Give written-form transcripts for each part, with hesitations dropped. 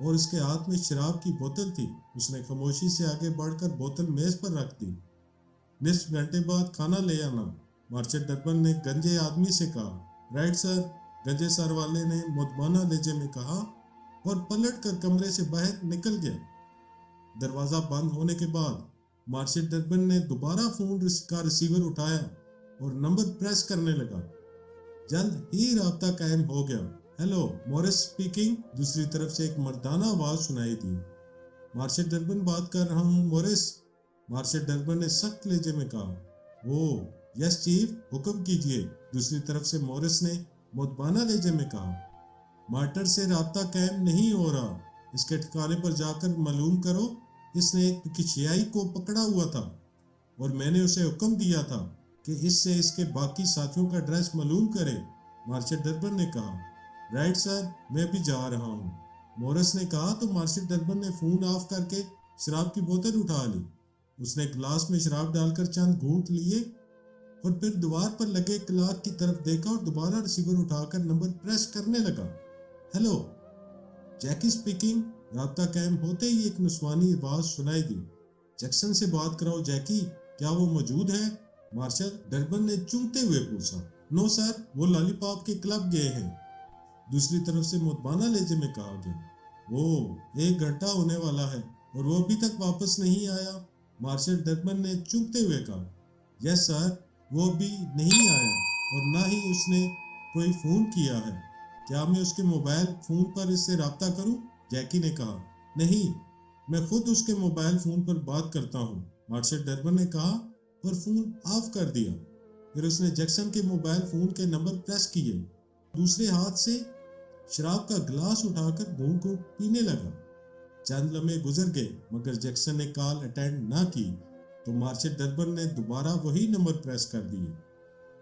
اور اس کے ہاتھ میں شراب کی بوتل تھی۔ اس نے خاموشی سے آگے بڑھ کر بوتل میز پر رکھ دی۔ نصف گھنٹے بعد کھانا لے آنا، مارشل ڈربن نے گنجے آدمی سے کہا۔ رائٹ سر، گنجے سر والے نے مدبانہ لہجے میں کہا اور پلٹ کر کمرے سے باہر نکل گیا۔ دروازہ بند ہونے کے بعد مارشل ڈربن نے دوبارہ فون کا ریسیور اٹھایا اور نمبر پریس کرنے لگا۔ جلد ہی رابطہ قائم ہو گیا۔ ہیلو، مورس سپیکنگ، دوسری طرف سے ایک مردانہ آواز سنائی دی۔ مارشل ڈربن بات کر رہا ہوں مورس، مارشل ڈربن نے سخت لہجے میں کہا۔ او یس چیف، حکم کیجیے، دوسری طرف سے مورس نے مدبانہ لہجے میں کہا۔ مارٹر سے رابطہ قائم نہیں ہو رہا، اس کے ٹھکانے پر جا کر معلوم کرو۔ اس نے ایک پکشیائی کو پکڑا ہوا تھا اور میں نے اسے حکم دیا تھا کہ اس سے اس کے باقی ساتھیوں کا ایڈریس معلوم کرے، مارشل ڈربن نے کہا۔ رائٹ سر، میں بھی جا رہا ہوں، مورس نے کہا تو مارشل ڈربن نے فون آف کر کے شراب کی بوتل اٹھا لی۔ اس نے گلاس میں شراب ڈال کر چند گھونٹ لیے اور پھر دیوار پر لگے کلاک کی طرف دیکھا اور دوبارہ ریسیور اٹھا کر نمبر پریس کرنے لگا۔ ہیلو، جیکی سپیکنگ، رابطہ قائم ہوتے ہی ایک نسوانی آواز سنائی دی۔ جیکسن سے بات کراؤ جیکی، کیا وہ موجود ہے؟ مارشل ڈربن نے چونکتے ہوئے پوچھا۔ نو سر، وہ لالی پاپ کے کلب گئے ہیں، دوسری طرف سے مدبانہ لہجے میں کہا گیا۔ وہ 1 گھنٹہ ہونے والا ہے اور وہ ابھی تک واپس نہیں آیا، مارشل ڈربن نے چونکتے ہوئے کہا۔ یس سر، وہ ابھی نہیں آیا اور نہ ہی اس نے کوئی فون کیا ہے۔ کیا میں اس کے موبائل فون پر اس سے رابطہ کروں؟ جیکی نے کہا۔ نہیں، میں خود اس کے موبائل فون پر بات کرتا ہوں، مارشل ڈربن نے کہا اور فون آف کر دیا۔ پھر اس نے جیکسن کے موبائل فون کے نمبر پریس کیے، دوسرے ہاتھ سے شراب کا گلاس اٹھا کر گھونٹ گھونٹ پینے لگا۔ چند لمحے گزر گئے مگر جیکسن نے کال اٹینڈ نہ کی تو مارشل ڈربن نے دوبارہ وہی نمبر پریس کر دیے،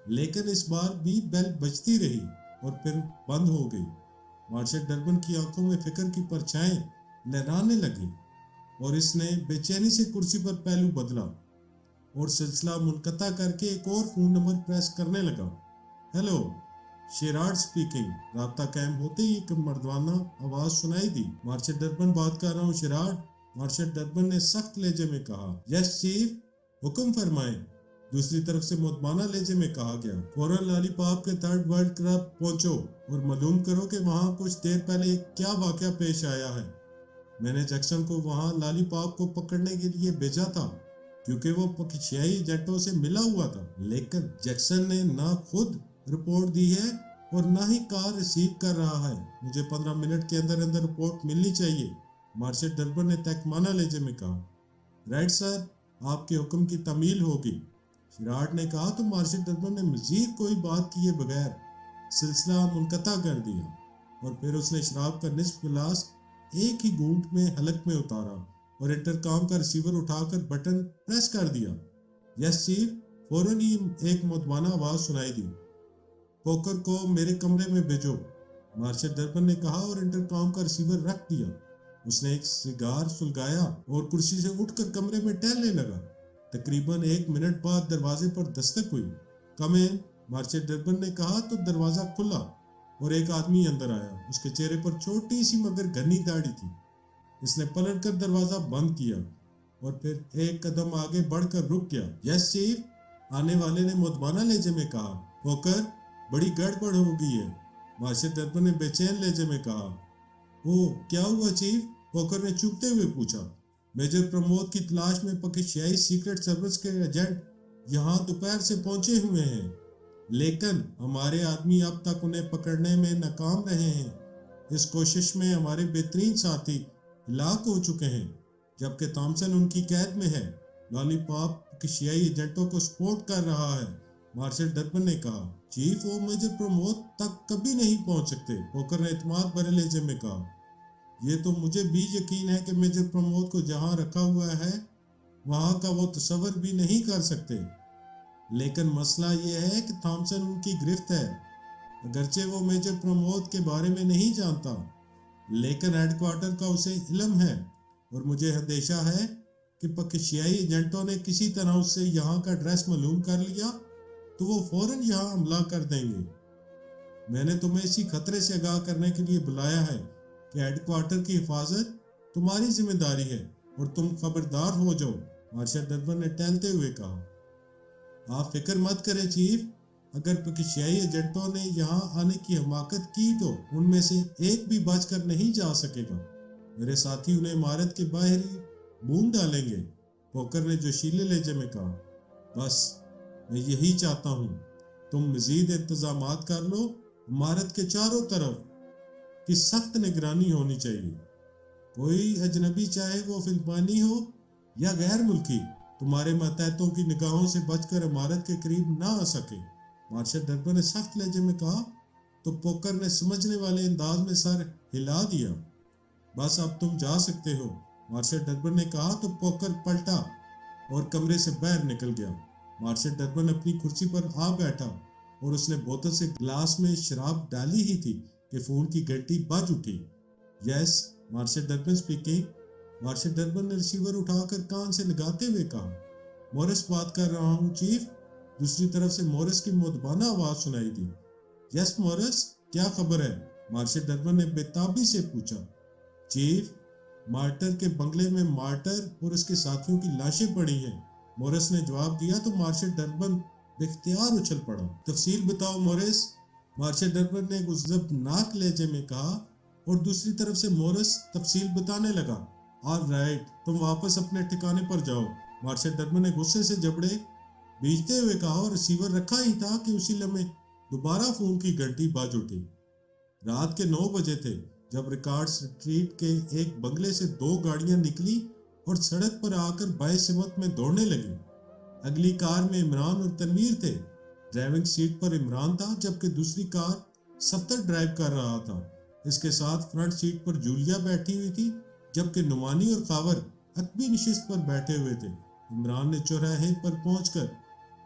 لیکن اس بار بھی بیل بجتی رہی اور پھر بند ہو گئی۔ مارشل ڈربن کی آنکھوں میں فکر کی پرچھائیں لہرانے لگی اور اس نے بے چینی سے کرسی پر پہلو بدلا اور سلسلہ منقطع کر کے ایک اور فون نمبر پریس کرنے لگا۔ ہیلو، شیراڈ سپیکنگ، رابطہ قائم ہوتے ہی ایک مردانہ آواز سنائی دی۔ مارشل ڈربن بات کر رہا ہوں شیراڈ، مارشل ڈربن نے سخت لہجے میں کہا۔ یس چیف، حکم فرمائیں، دوسری طرف سے مدبانہ لہجے میں کہا گیا۔ فوراً لالی پاپ کے 3rd ورلڈ کلب پہنچو اور معلوم کرو کہ وہاں کچھ دیر پہلے کیا واقعہ پیش آیا ہے۔ میں نے جیکسن کو وہاں لالی پاپ کو پکڑنے کے لیے بھیجا تھا کیونکہ وہ پکشیائی ایجنٹوں سے ملا ہوا تھا، لیکن جیکسن نے نہ خود رپورٹ دی ہے اور نہ ہی کار ریسیو کر رہا ہے۔ مجھے 15 منٹ کے اندر اندر رپورٹ ملنی چاہیے، مارشل ڈربن نے تحکمانہ لہجے میں کہا۔ رائٹ سر، آپ کے حکم کی تعمیل ہوگی، شیراڈ نے کہا تو مارشل ڈربن نے مزید کوئی بات کیے بغیر سلسلہ منقطع کر دیا اور پھر اس نے شراب کا نصف گلاس ایک ہی گھونٹ میں حلق میں اتارا اور انٹرکام کا ریسیور اٹھا کر بٹن پریس کر دیا۔ یس چیف، فوراً ہی ایک مدبانہ آواز سنائی دی۔ پوکر کو میرے کمرے میں بھیجو، مارشل ڈربن نے کہا اور انٹرکام کا ریسیور رکھ دیا۔ اس نے ایک سگار سلگایا اور کرسی سے اٹھ کر کمرے میں ٹہلنے لگا۔ تقریباً 1 منٹ بعد دروازے پر دستک ہوئی۔ کم ان، مارشل ڈربن نے کہا تو دروازہ کھلا اور ایک آدمی اندر آیا۔ اس کے چہرے پر چھوٹی سی مگر گھنی داڑھی تھی۔ اس نے پلٹ کر دروازہ بند کیا اور پھر ایک قدم آگے بڑھ کر رک گیا۔ یس چیف، آنے والے نے مدبانہ لہجے میں کہا۔ پوکر، بڑی گڑبڑ ہو گئی ہے، مارشل ڈربن نے بے چین لہجے میں کہا۔ او، کیا ہوا چیف؟ پوکر نے چونکتے ہوئے پوچھا۔ میجر پرمود کی تلاش میں پاکستانی سیکرٹ سروس کے ایجنٹ یہاں دوپہر سے پہنچے ہوئے ہیں، لیکن ہمارے آدمی اب تک انہیں پکڑنے میں ناکام رہے ہیں۔ اس کوشش میں ہمارے بہترین ساتھی ہلاک ہو چکے ہیں جبکہ تھامسن ان کی قید میں ہے۔ لالی پاپ پاکستانی ایجنٹوں کو سپورٹ کر رہا ہے، مارشل ڈربن نے کہا۔ چیف، وہ میجر پرمود تک کبھی نہیں پہنچ سکتے، پوکر نے اعتماد بھرے لہجے میں کہا۔ یہ تو مجھے بھی یقین ہے کہ میجر پرمود کو جہاں رکھا ہوا ہے وہاں کا وہ تصور بھی نہیں کر سکتے، لیکن مسئلہ یہ ہے کہ تھامسن ان کی گرفت ہے۔ اگرچہ وہ میجر پرمود کے بارے میں نہیں جانتا، لیکن ہیڈ کوارٹر کا اسے علم ہے اور مجھے اندیشہ ہے کہ پاکستانی ایجنٹوں نے کسی طرح اس سے یہاں کا ایڈریس معلوم کر لیا تو وہ فوراً یہاں حملہ کر دیں گے۔ میں نے تمہیں اسی خطرے سے آگاہ کرنے کے لیے بلایا ہے کہ ہیڈ کوارٹر کی حفاظت تمہاری ذمہ داری ہے اور تم خبردار ہو جاؤ، مارشل ڈربن نے ٹہلتے ہوئے کہا۔ آپ فکر مت کریں چیف، اگر پاکستانی ایجنٹوں نے یہاں آنے کی حماقت کی تو ان میں سے ایک بھی بچ کر نہیں جا سکے گا۔ میرے ساتھی انہیں عمارت کے باہر ہی بھون ڈالیں گے، پوکر نے جوشیلے لہجے میں کہا۔ بس میں یہی چاہتا ہوں، تم مزید انتظامات کر لو، عمارت کے چاروں طرف کی سخت نگرانی ہونی چاہیے۔ کوئی اجنبی چاہے وہ فلپائنی ہو یا غیر ملکی تمہارے ماتحتوں کی نگاہوں سے بچ کر عمارت کے قریب نہ آ سکے، مارشل ڈربن نے سخت لہجے میں کہا تو پوکر نے سمجھنے والے انداز میں سر ہلا دیا۔ بس اب تم جا سکتے ہو، مارشل ڈربن نے کہا تو پوکر پلٹا اور کمرے سے باہر نکل گیا۔ مارشل ڈربن اپنی کرسی پر آ بیٹھا اور اس نے بوتل سے گلاس میں شراب ڈالی ہی تھی کہ فون کی گھنٹی بج اٹھی۔ Yes, Marshall Durban speaking, Marshall Durban نے ریسیور اٹھا کر کان سے لگاتے ہوئے کہا۔ مورس بات کر رہا ہوں چیف، دوسری طرف سے مورس کی مؤدبانہ آواز سنائی دی۔ یس مورس، کیا خبر ہے؟ مارشل ڈربن نے بےتابی سے پوچھا۔ چیف، مارٹر کے بنگلے میں مارٹر اور اس کے ساتھیوں کی لاشیں پڑی ہیں، مورس نے جواب دیا تو مارشل ڈربن بے اختیار اچھل پڑا۔ تفصیل بتاؤ مورس، مارشل ڈربن نے غضبناک لہجے میں کہا اور دوسری طرف سے مورس تفصیل بتانے لگا۔ آل رائٹ، تم واپس اپنے ٹھکانے پر جاؤ، مارشل ڈربن نے غصے سے جبڑے بھیجتے ہوئے کہا اور ریسیور رکھا ہی تھا کہ اسی لمحے دوبارہ فون کی گھنٹی بج اٹھی۔ رات کے 9 بجے تھے جب ریکارڈ سٹریٹ کے ایک بنگلے سے 2 گاڑیاں نکلی اور سڑک پر آ کر بائیں سمت میں دوڑنے لگی۔ اگلی کار میں عمران اور تنویر تھے۔ ڈرائیونگ سیٹ پر عمران تھا جبکہ دوسری کار صفدر ڈرائیو کر رہا تھا۔ اس کے ساتھ فرنٹ سیٹ پر جولیا بیٹھی ہوئی تھی جبکہ نعمانی اور خاور عقبی نشست پر بیٹھے ہوئے تھے۔ عمران نے چوراہے پر پہنچ کر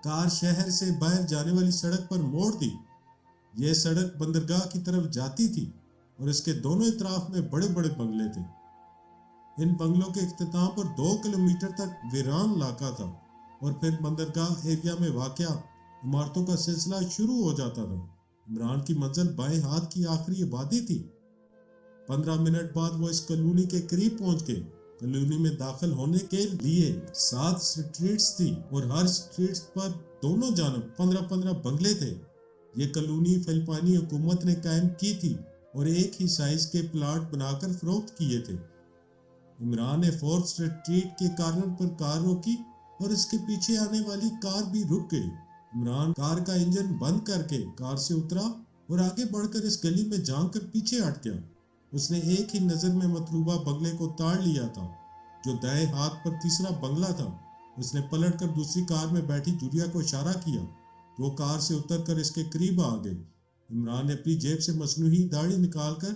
کار شہر سے باہر جانے والی سڑک پر موڑ دی۔ یہ سڑک بندرگاہ کی طرف جاتی تھی اور اس کے دونوں اطراف میں بڑے بڑے بنگلے تھے۔ ان بنگلوں کے اختتام پر 2 کلومیٹر تک ویران علاقہ تھا اور پھر بندرگاہ ایریا میں واقع عمارتوں کا سلسلہ شروع ہو جاتا تھا۔ عمران کی منزل بائیں ہاتھ کی آخری آبادی تھی۔ 15 منٹ بعد وہ اس کالونی کے قریب پہنچ گئے۔ کالونی میں داخل ہونے کے لیے 7 سٹریٹس تھی اور ہر سٹریٹ پر دونوں جانب 15-15 بنگلے تھے۔ یہ کالونی فلپائنی حکومت نے قائم کی تھی اور ایک ہی سائز کے پلاٹ بنا کر فروخت کیے تھے۔ عمران نے 4 سٹریٹ کے کارنر پر کار روکی اور اس کے پیچھے آنے والی کار بھی رک گئی۔ عمران کار کا انجن بند کر کے کار سے اترا اور آگے بڑھ کر اس گلی میں جھانک کر پیچھے ہٹ گیا۔ اس نے ایک ہی نظر میں مطلوبہ بنگلے کو تاڑ لیا تھا جو دائیں ہاتھ پر تیسرا بنگلہ تھا۔ اس نے پلٹ کر دوسری کار میں بیٹھی جولیا کو اشارہ کیا تو وہ کار سے اتر کر اس کے قریب آ گئی۔ عمران نے اپنی جیب سے مصنوعی داڑھی نکال کر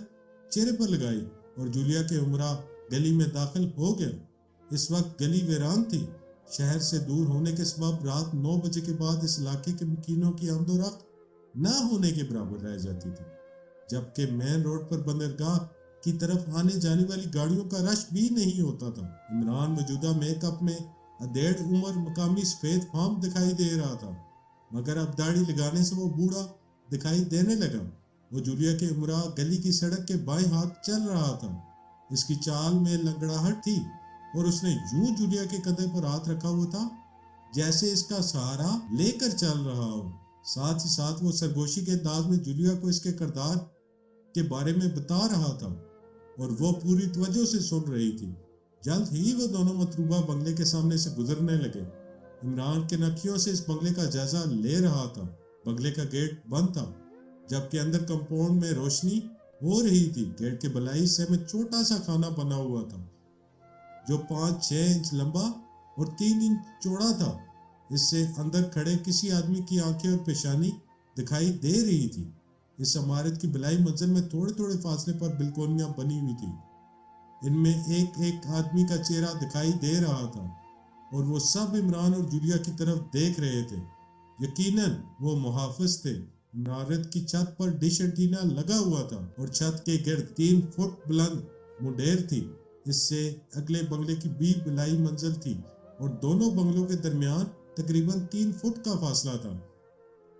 چہرے پر لگائی اور جولیا کے ہمراہ گلی میں داخل ہو گیا۔ اس وقت گلی ویران تھی۔ شہر سے دور ہونے کے سبب رات 9 بجے کے بعد اس علاقے کے مکینوں کی آمد و رفت نہ ہونے کے برابر رہ جاتی تھی، جبکہ مین روڈ پر بندرگاہ کی طرف آنے جانے والی گاڑیوں کا رش بھی نہیں ہوتا تھا۔ عمران موجودہ میک اپ میں ادھیڑ عمر مقامی سفید فام دکھائی دے رہا تھا، مگر اب داڑھی لگانے سے وہ بوڑھا دکھائی دینے لگا۔ وہ جولیا کے ہمراہ گلی کی سڑک کے بائیں ہاتھ چل رہا تھا۔ اس کی چال میں لنگڑاہٹ تھی اور اس نے یوں جولیا کے کندھے پر ہاتھ رکھا ہوا تھا جیسے اس کا سہارا لے کر چل رہا ہو۔ ساتھ ہی ساتھ وہ سرگوشی کے انداز میں جولیا کو اس کے کردار کے بارے میں بتا رہا تھا اور وہ پوری توجہ سے سن رہی تھی۔ جلد ہی وہ دونوں مطلوبہ بنگلے کے سامنے سے گزرنے لگے۔ عمران کے نکھیوں سے اس بنگلے کا جائزہ لے رہا تھا۔ بنگلے کا گیٹ بند تھا جبکہ اندر کمپاؤنڈ میں روشنی ہو رہی تھی۔ گیٹ کے بلائی حصے میں چھوٹا سا خانہ بنا ہوا تھا جو 5-6 انچ لمبا اور 3 انچ چوڑا تھا۔ اس سے اندر کھڑے کسی آدمی کی آنکھیں اور پیشانی دکھائی دے رہی تھی۔ اس عمارت کی بلائی منزل میں تھوڑے تھوڑے فاصلے پر بلکونیاں بنی ہوئی تھی۔ ان میں ایک ایک آدمی کا چہرہ دکھائی دے رہا تھا اور وہ سب عمران اور جولیا کی طرف دیکھ رہے تھے۔ یقیناً وہ محافظ تھے۔ عمارت کی چھت پر ڈش اینٹینا لگا ہوا تھا اور چھت کے گرد 3 فٹ بلند منڈیر تھی۔ اس سے اگلے بنگلے کی بھی بلائی منزل تھی اور دونوں بنگلوں کے درمیان تقریباً 3 فٹ کا فاصلہ تھا۔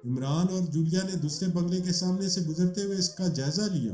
عمران اور جولیا نے دوسرے بنگلے کے سامنے سے گزرتے ہوئے اس کا جائزہ لیا۔